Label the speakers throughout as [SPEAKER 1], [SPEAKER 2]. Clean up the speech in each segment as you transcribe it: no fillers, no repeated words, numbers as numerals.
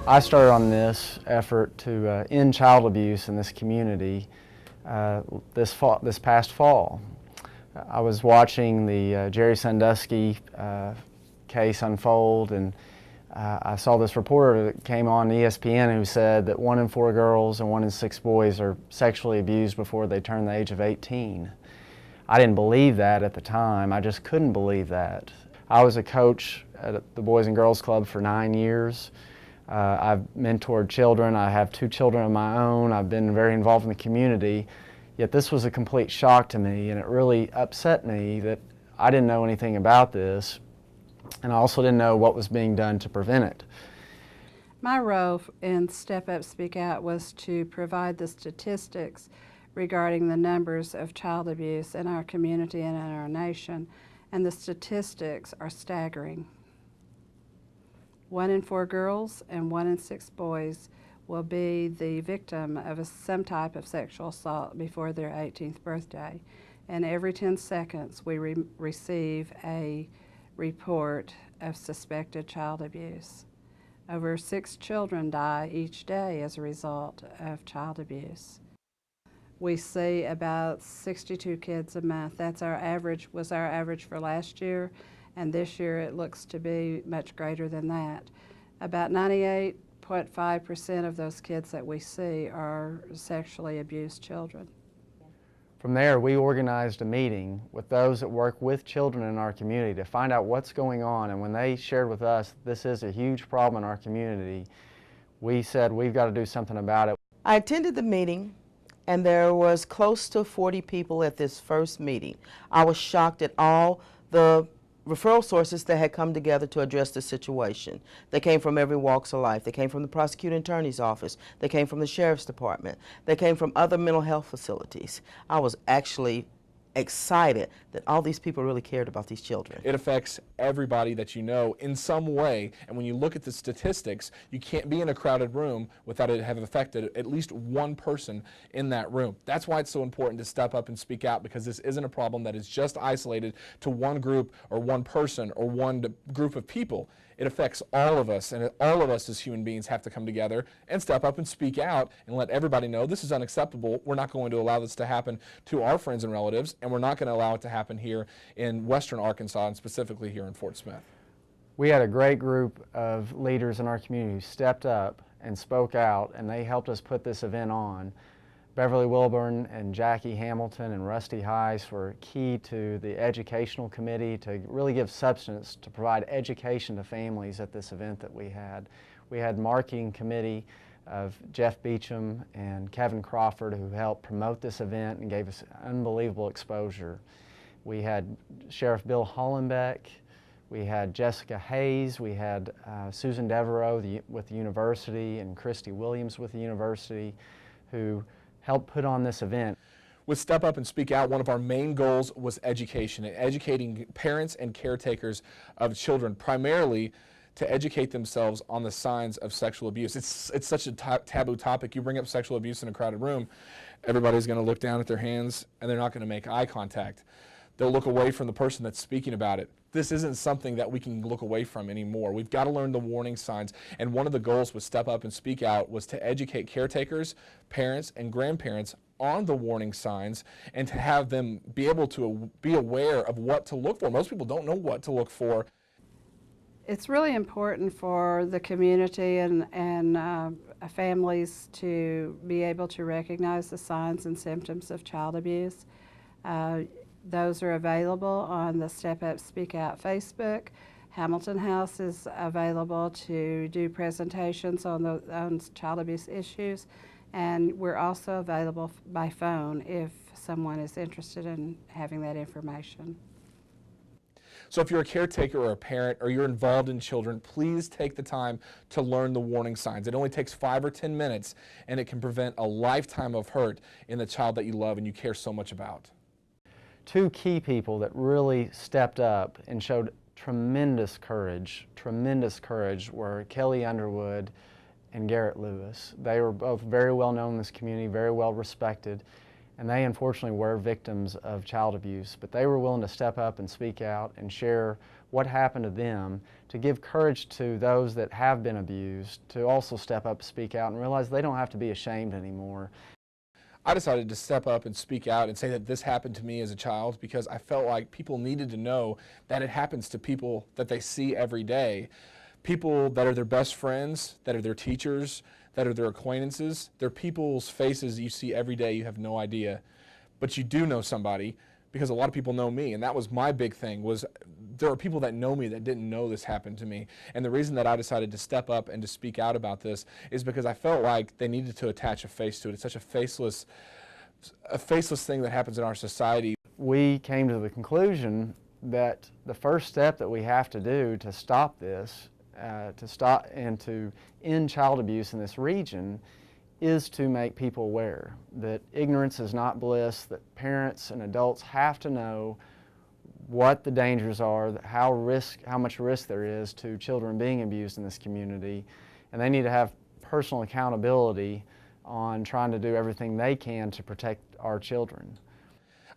[SPEAKER 1] I started on this effort to end child abuse in this community this past fall. I was watching the Jerry Sandusky case unfold, and I saw this reporter that came on ESPN who said that 1 in 4 girls and 1 in 6 boys are sexually abused before they turn the age of 18. I didn't believe that at the time. I just couldn't believe that. I was a coach at the Boys and Girls Club for 9 years. I've mentored children. I have 2 children of my own. I've been very involved in the community. Yet this was a complete shock to me, and it really upset me that I didn't know anything about this, and I also didn't know what was being done to prevent it.
[SPEAKER 2] My role in Step Up, Speak Out was to provide the statistics regarding the numbers of child abuse in our community and in our nation, and the statistics are staggering. 1 in 4 girls and 1 in 6 boys will be the victim of some type of sexual assault before their 18th birthday. And every 10 seconds we receive a report of suspected child abuse. Over 6 children die each day as a result of child abuse. We see about 62 kids a month. That's our average, was our average for last year. And this year it looks to be much greater than that. About 98.5% of those kids that we see are sexually abused children.
[SPEAKER 1] From there, we organized a meeting with those that work with children in our community to find out what's going on. And when they shared with us this is a huge problem in our community, we said we've got to do something about it.
[SPEAKER 3] I attended the meeting, and there was close to 40 people at this first meeting. I was shocked at all the referral sources that had come together to address the situation. They came from every walks of life. They came from the prosecuting attorney's office. They came from the sheriff's department. They came from other mental health facilities. I was actually excited that all these people really cared about these children.
[SPEAKER 4] It affects everybody that you know in some way, and when you look at the statistics, you can't be in a crowded room without it having affected at least one person in that room. That's why it's so important to step up and speak out, because this isn't a problem that is just isolated to one group or one person or one group of people. It affects all of us, and all of us as human beings have to come together and step up and speak out and let everybody know this is unacceptable. We're not going to allow this to happen to our friends and relatives, and we're not going to allow it to happen here in western Arkansas, and specifically here in Fort Smith.
[SPEAKER 1] We had a great group of leaders in our community who stepped up and spoke out, and they helped us put this event on. Beverly Wilburn and Jackie Hamilton and Rusty Heiss were key to the educational committee to really give substance to provide education to families at this event that we had. We had marketing committee of Jeff Beecham and Kevin Crawford who helped promote this event and gave us unbelievable exposure. We had Sheriff Bill Hollenbeck, we had Jessica Hayes, we had Susan Devereaux with the university, and Christy Williams with the university, who helped put on this event.
[SPEAKER 4] With Step Up and Speak Out, one of our main goals was education, and educating parents and caretakers of children, primarily to educate themselves on the signs of sexual abuse. It's such a taboo topic. You bring up sexual abuse in a crowded room, everybody's going to look down at their hands and they're not going to make eye contact. They'll look away from the person that's speaking about it. This isn't something that we can look away from anymore. We've got to learn the warning signs, and one of the goals with Step Up and Speak Out was to educate caretakers, parents, and grandparents on the warning signs and to have them be able to be aware of what to look for. Most people don't know what to look for.
[SPEAKER 2] It's really important for the community and families to be able to recognize the signs and symptoms of child abuse. Those are available on the Step Up, Speak Out Facebook. Hamilton House is available to do presentations on child abuse issues, and we're also available by phone if someone is interested in having that information.
[SPEAKER 4] So if you're a caretaker or a parent or you're involved in children, please take the time to learn the warning signs. It only takes 5 or 10 minutes, and it can prevent a lifetime of hurt in the child that you love and you care so much about.
[SPEAKER 1] 2 key people that really stepped up and showed tremendous courage were Kelly Underwood and Garrett Lewis. They were both very well known in this community, very well respected, and they unfortunately were victims of child abuse, but they were willing to step up and speak out and share what happened to them, to give courage to those that have been abused, to also step up, speak out, and realize they don't have to be ashamed anymore.
[SPEAKER 4] I decided to step up and speak out and say that this happened to me as a child because I felt like people needed to know that it happens to people that they see every day. People that are their best friends, that are their teachers, that are their acquaintances. They're people's faces you see every day, you have no idea. But you do know somebody, because a lot of people know me, and that was my big thing, was there are people that know me that didn't know this happened to me. And the reason that I decided to step up and to speak out about this is because I felt like they needed to attach a face to it. It's such a faceless thing that happens in our society.
[SPEAKER 1] We came to the conclusion that the first step that we have to do to stop this, to stop and to end child abuse in this region, is to make people aware that ignorance is not bliss, that parents and adults have to know what the dangers are, how much risk there is to children being abused in this community, and they need to have personal accountability on trying to do everything they can to protect our children.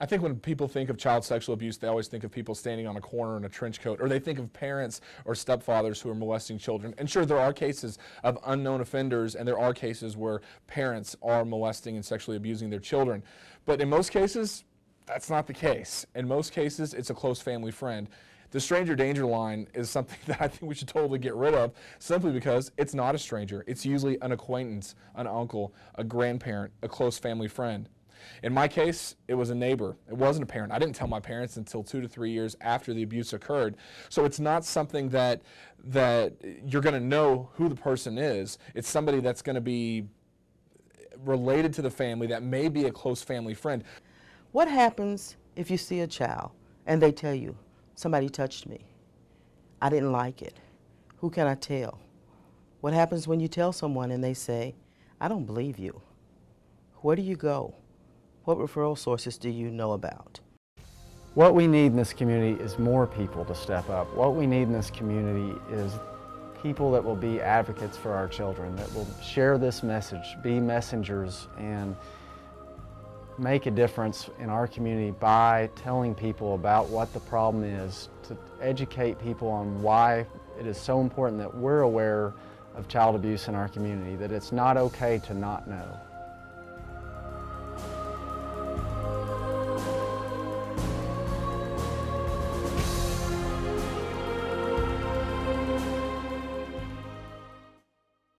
[SPEAKER 4] I think when people think of child sexual abuse, they always think of people standing on a corner in a trench coat, or they think of parents or stepfathers who are molesting children. And sure, there are cases of unknown offenders, and there are cases where parents are molesting and sexually abusing their children. But in most cases, that's not the case. In most cases, it's a close family friend. The stranger danger line is something that I think we should totally get rid of, simply because it's not a stranger. It's usually an acquaintance, an uncle, a grandparent, a close family friend. In my case, it was a neighbor. It wasn't a parent. I didn't tell my parents until 2 to 3 years after the abuse occurred. So it's not something that you're going to know who the person is. It's somebody that's going to be related to the family, that may be a close family friend.
[SPEAKER 3] What happens if you see a child and they tell you, somebody touched me, I didn't like it? Who can I tell? What happens when you tell someone and they say, I don't believe you? Where do you go? What referral sources do you know about?
[SPEAKER 1] What we need in this community is more people to step up. What we need in this community is people that will be advocates for our children, that will share this message, be messengers, and make a difference in our community by telling people about what the problem is, to educate people on why it is so important that we're aware of child abuse in our community, that it's not okay to not know.